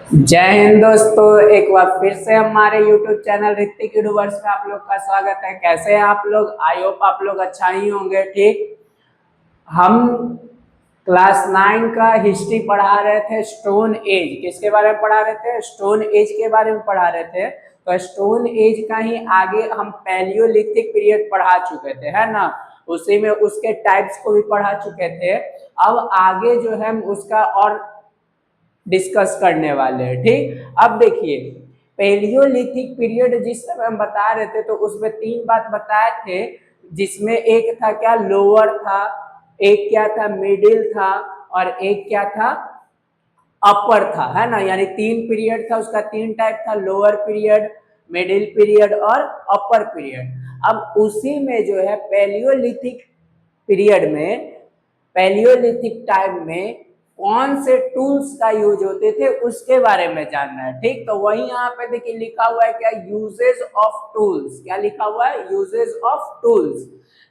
जय हिंद दोस्तों, एक बार फिर से हमारे YouTube चैनल ऋतिक यूनिवर्स में आप लोग का स्वागत है। कैसे हैं आप लोग? आई होप आप लोग अच्छा ही होंगे। ठीक, हम क्लास 9 का हिस्ट्री पढ़ा रहे थे। स्टोन एज किसके बारे में पढ़ा रहे थे? स्टोन एज के बारे में पढ़ा रहे थे। तो स्टोन एज का ही आगे हम पैलियोलिथिक पीरियड पढ़ा चुके थे, है ना। उसी में उसके टाइप्स को भी पढ़ा चुके थे। अब आगे जो है हम उसका और डिस्कस करने वाले हैं। ठीक, अब देखिए पैलियोलिथिक पीरियड जिस समय हम बता रहे थे तो उसमें 3 बात बताए थे, जिसमें एक था क्या, लोअर था, एक क्या था, मिडिल था, और एक क्या था, अपर था, है ना। यानी 3 पीरियड था, उसका 3 टाइप था, लोअर पीरियड, मिडिल पीरियड और अपर पीरियड। अब उसी में जो है पैलियोलिथिक पीरियड में, पैलियोलिथिक टाइम में कौन से टूल्स का यूज होते थे उसके बारे में जानना है। ठीक, तो वही यहाँ पे देखिए लिखा हुआ है क्या, यूजेज ऑफ टूल्स। क्या लिखा हुआ है? Usage of tools.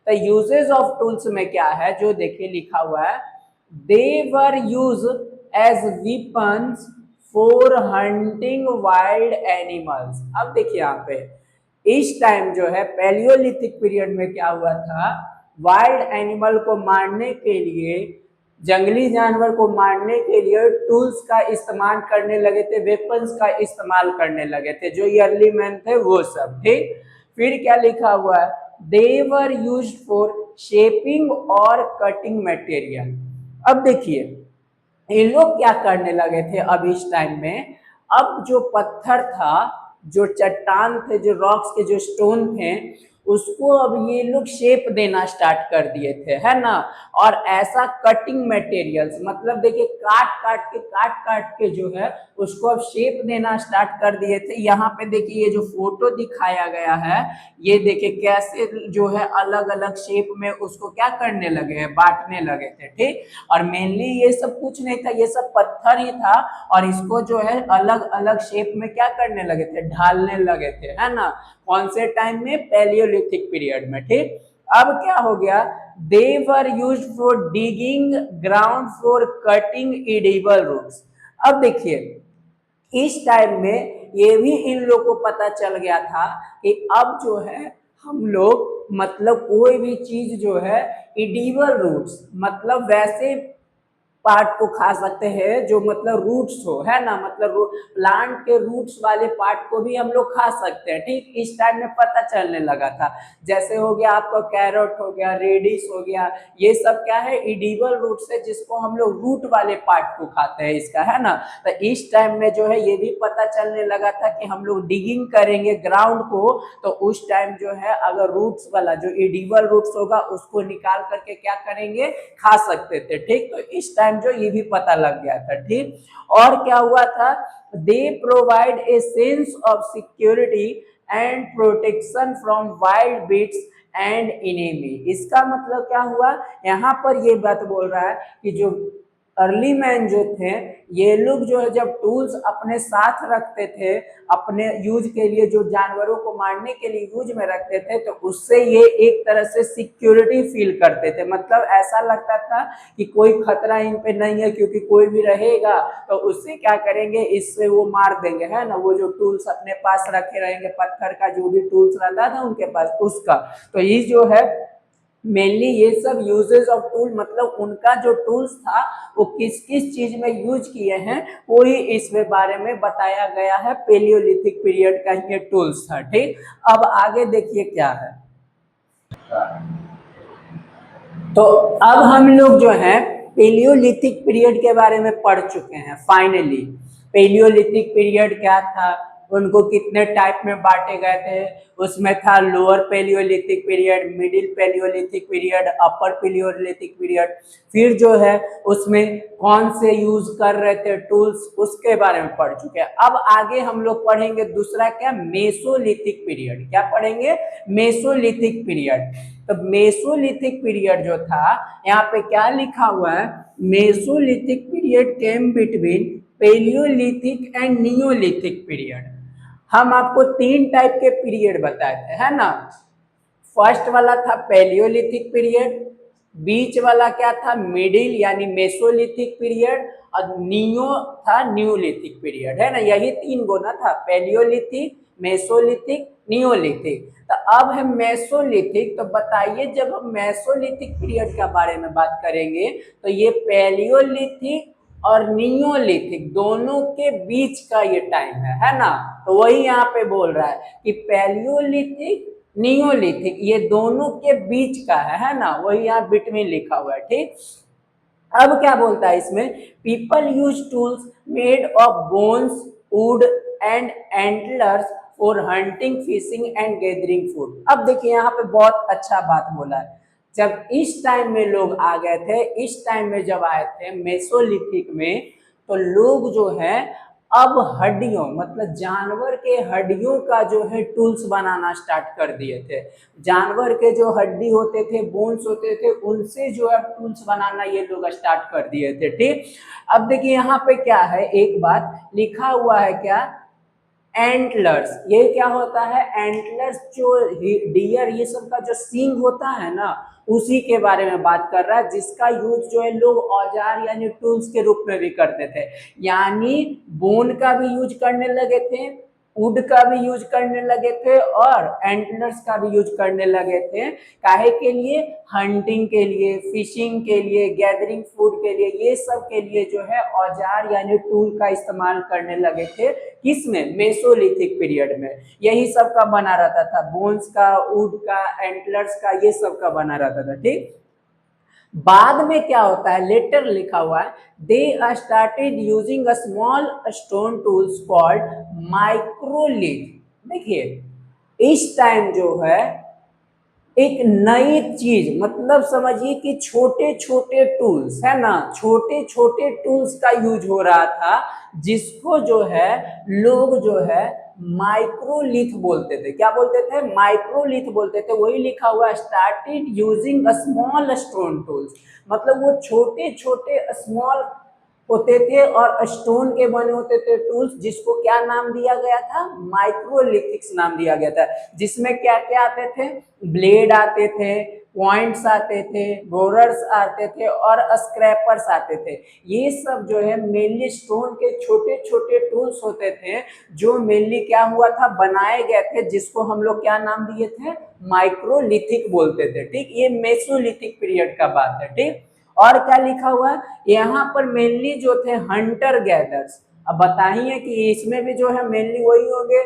तो यूजेज ऑफ टूल्स में क्या है, जो देखिए लिखा हुआ है, they were use as weapons for hunting wild animals. अब देखिए यहाँ पे इस टाइम जो है पैलियोलिथिक पीरियड में क्या हुआ था, वाइल्ड एनिमल को मारने के लिए, जंगली जानवर को मारने के लिए टूल्स का इस्तेमाल करने लगे थे, वेपन्स का इस्तेमाल करने लगे थे, जो अर्ली मैन थे वो सब। ठीक, फिर क्या लिखा हुआ है, they were used for shaping और कटिंग मटेरियल। अब देखिए ये लोग क्या करने लगे थे अब इस टाइम में, अब जो पत्थर था, जो चट्टान थे, जो रॉक्स के जो स्टोन थे, उसको अब ये लोग शेप देना स्टार्ट कर दिए थे, है ना। और ऐसा कटिंग मटेरियल्स, मतलब देखिए काट काट के जो है उसको अब शेप देना स्टार्ट कर दिए थे। यहाँ पे देखिए ये जो फोटो दिखाया गया है, ये देखिए कैसे जो है अलग अलग शेप में उसको क्या करने लगे हैं, बांटने लगे थे। ठीक, और मेनली ये सब कुछ नहीं था, ये सब पत्थर ही था, और इसको जो है अलग अलग शेप में क्या करने लगे थे, ढालने लगे थे, है ना। कौन से टाइम में? पैलियोलिथिक पीरियड में। ठीक, अब क्या हो गया, they were use for digging ground for cutting edible roots. अब देखिए इस टाइम में ये भी इन लोग को पता चल गया था कि अब जो है हम लोग, मतलब कोई भी चीज जो है एडिबल रूट्स, मतलब वैसे पार्ट को खा सकते हैं जो मतलब रूट्स हो, है ना। मतलब प्लांट के रूट्स वाले पार्ट को भी हम लोग खा सकते हैं। ठीक, इस टाइम में पता चलने लगा था। जैसे हो गया आपका कैरेट हो गया, रेडिश हो गया, ये सब क्या है, एडिबल रूट्स है, जिसको हम लोग रूट वाले पार्ट को खाते हैं इसका, है ना। तो इस टाइम में जो है ये भी पता चलने लगा था कि हम लोग डिगिंग करेंगे ग्राउंड को, तो उस टाइम जो है अगर रूट्स वाला जो एडिबल रूट्स होगा उसको निकाल करके क्या करेंगे, खा सकते थे। ठीक, तो इस टाइम जो ये भी पता लग गया था। ठीक, और क्या हुआ था, they provide a sense of security and protection from wild beasts and enemy. इसका मतलब क्या हुआ, यहाँ पर ये बात बोल रहा है कि जो अर्ली मैन जो थे, ये लोग जो है जब टूल्स अपने साथ रखते थे, अपने यूज के लिए, जो जानवरों को मारने के लिए यूज में रखते थे, तो उससे ये एक तरह से सिक्योरिटी फील करते थे। मतलब ऐसा लगता था कि कोई खतरा इन पे नहीं है, क्योंकि कोई भी रहेगा तो उससे क्या करेंगे, इससे वो मार देंगे, है ना। वो जो टूल्स अपने पास रखे रहेंगे, पत्थर का जो भी टूल्स रहता था उनके पास उसका, तो ये जो है मेनली ये सब यूजेस ऑफ टूल, मतलब उनका जो टूल्स था वो किस किस चीज में यूज किए हैं वो ही इसमें बारे में बताया गया है। पेलियोलिथिक पीरियड का ये टूल्स था। ठीक, अब आगे देखिए क्या है, तो अब हम लोग जो है पेलियोलिथिक पीरियड के बारे में पढ़ चुके हैं फाइनली। पेलियोलिथिक पीरियड क्या था, उनको कितने टाइप में बांटे गए थे, उसमें था lower palaeolithic period, middle palaeolithic period, upper palaeolithic period. फिर जो है उसमें कौन से यूज कर रहे थे टूल्स, उसके बारे में पढ़ चुके हैं। अब आगे हम लोग पढ़ेंगे दूसरा क्या, मेसोलिथिक पीरियड। क्या पढ़ेंगे? Mesolithic period. तो मेसोलिथिक पीरियड जो था, यहाँ पे क्या लिखा हुआ है, mesolithic period came between paleolithic and neolithic period. हम आपको 3 टाइप के पीरियड बताए थे, है ना। फर्स्ट वाला था पैलियोलिथिक पीरियड, बीच वाला क्या था, मिडिल यानी मेसोलिथिक पीरियड, और नियो था न्यूलिथिक पीरियड, है ना, यही 3 गुना था, पैलियोलिथिक, मेसोलिथिक, नियोलिथिक। तो अब है मेसोलिथिक। तो बताइए जब हम मेसोलिथिक पीरियड के बारे में बात करेंगे तो ये पैलियोलिथिक और नियोलिथिक दोनों के बीच का ये टाइम है ना। तो वही यहाँ पे बोल रहा है कि पैलियोलिथिक नियोलिथिक ये दोनों के बीच का है ना, वही यहाँ बिटवीन लिखा हुआ है, ठीक। अब क्या बोलता है इसमें, people use tools made of bones, would and antlers for hunting, fishing and gathering food. अब देखिए यहाँ पे बहुत अच्छा बात बोला है, जब इस टाइम में लोग आ गए थे, इस टाइम में जब आए थे मेसोलिथिक में, तो लोग जो है अब हड्डियों मतलब जानवर के हड्डियों का जो है टूल्स बनाना स्टार्ट कर दिए थे। जानवर के जो हड्डी होते थे, बोन्स होते थे, उनसे जो है टूल्स बनाना ये लोग स्टार्ट कर दिए थे, ठीक। अब देखिए यहाँ पे क्या है, एक बात लिखा हुआ है क्या, एंटलर्स। ये क्या होता है, एंटलर्स जो डियर ये सब का जो सींग होता है ना, उसी के बारे में बात कर रहा है, जिसका यूज जो है लोग औजार यानी टूल्स के रूप में भी करते थे। यानी बोन का भी यूज करने लगे थे, वुड का भी यूज करने लगे थे और एंटलर्स का भी यूज करने लगे थे। काहे के लिए, हंटिंग के लिए, फिशिंग के लिए, गैदरिंग फूड के लिए, ये सब के लिए जो है औजार यानी टूल का इस्तेमाल करने लगे थे। किसमें, मेसोलिथिक पीरियड में। यही सब का बना रहता था, बोन्स का, वुड का, एंटलर्स का, ये सब का बना रहता था, ठीक। बाद में क्या होता है, लेटर लिखा हुआ है, they started using a small stone tools called microlith. देखिए इस टाइम जो है एक नई चीज, मतलब समझिए कि छोटे छोटे टूल्स है ना, छोटे छोटे टूल्स का यूज हो रहा था, जिसको जो है लोग जो है माइक्रोलिथ बोलते थे। क्या बोलते थे, माइक्रोलिथ बोलते थे। वही लिखा हुआ started using a small stone tools, मतलब वो छोटे छोटे स्मॉल होते थे और स्टोन के बने होते थे टूल्स, जिसको क्या नाम दिया गया था, माइक्रोलिथिक्स नाम दिया गया था। जिसमें क्या क्या आते थे, ब्लेड आते थे, पॉइंट्स आते थे, बोरर्स आते थे और स्क्रैपर्स आते थे। ये सब जो है मेनली स्टोन के छोटे छोटे टूल्स होते थे, जो मेनली क्या हुआ था, बनाए गए थे, जिसको हम लोग क्या नाम दिए थे, माइक्रोलिथिक बोलते थे, ठीक। ये मेसोलिथिक पीरियड का बात है, ठीक। और क्या लिखा हुआ है यहाँ पर, मेनली जो थे हंटर गैदर्स। अब बताइए कि इसमें भी जो है मेनली वही होंगे,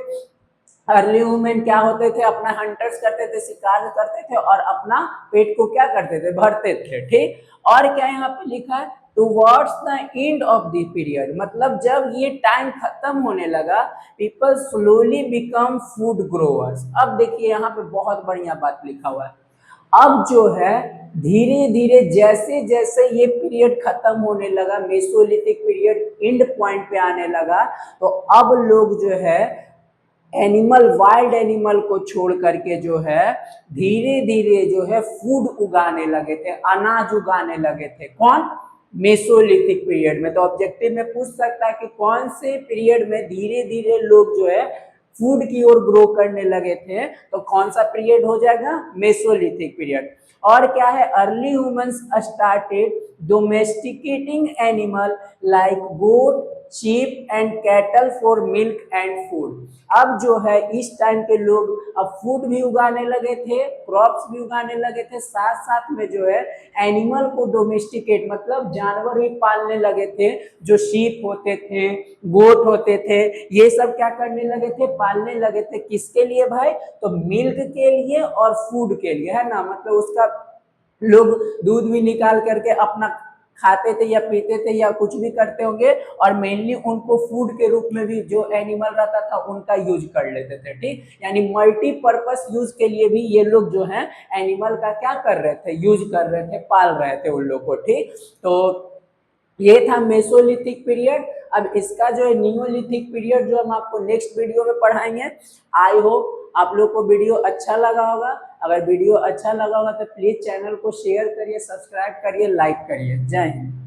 अर्ली वुमेन क्या होते थे, अपना हंटर्स करते थे, शिकार करते थे और अपना पेट को क्या करते थे, भरते थे, ठीक। और क्या यहाँ पे लिखा है, towards the end of the period, मतलब जब ये टाइम खत्म होने लगा, people slowly become food growers. अब देखिए यहाँ पे बहुत बढ़िया बात लिखा हुआ है, अब जो है धीरे धीरे जैसे जैसे ये पीरियड खत्म होने लगा, मेसोलिथिक पीरियड एंड पॉइंट पे आने लगा, तो अब लोग जो है एनिमल, वाइल्ड एनिमल को छोड़ करके जो है धीरे धीरे जो है फूड उगाने लगे थे, अनाज उगाने लगे थे। कौन, मेसोलिथिक पीरियड में। तो ऑब्जेक्टिव में पूछ सकता है कि कौन से पीरियड में धीरे धीरे लोग जो है फूड की ओर ग्रो करने लगे थे, तो कौन सा पीरियड हो जाएगा, मेसोलिथिक पीरियड। और क्या है, early humans started domesticating animal like goat, sheep and cattle for milk and food. अब जो है इस टाइम के लोग अब फूड भी उगाने लगे थे, क्रॉप्स भी उगाने लगे थे, साथ साथ में जो है एनिमल को डोमेस्टिकेट मतलब जानवर भी पालने लगे थे, जो शीप होते थे, गोट होते थे, ये सब क्या करने लगे थे, पालने लगे थे। किसके लिए भाई, तो मिल्क के लिए और फूड के लिए, है ना, मतलब उसका लोग दूध भी निकाल करके अपना खाते थे या पीते थे या कुछ भी करते होंगे, और मेनली उनको फूड के रूप में भी जो एनिमल रहता था उनका यूज कर लेते थे, ठीक। यानी मल्टीपर्पस यूज के लिए भी ये लोग जो है एनिमल का क्या कर रहे थे, यूज कर रहे थे, पाल रहे थे उन लोग को, ठीक। तो ये था मेसोलिथिक पीरियड। अब इसका जो है नियोलिथिक पीरियड जो हम आपको नेक्स्ट वीडियो में पढ़ाएंगे। आई होप आप लोग को वीडियो अच्छा लगा होगा। अगर वीडियो अच्छा लगा होगा तो प्लीज चैनल को शेयर करिए, सब्सक्राइब करिए, लाइक करिए। जय हिंद।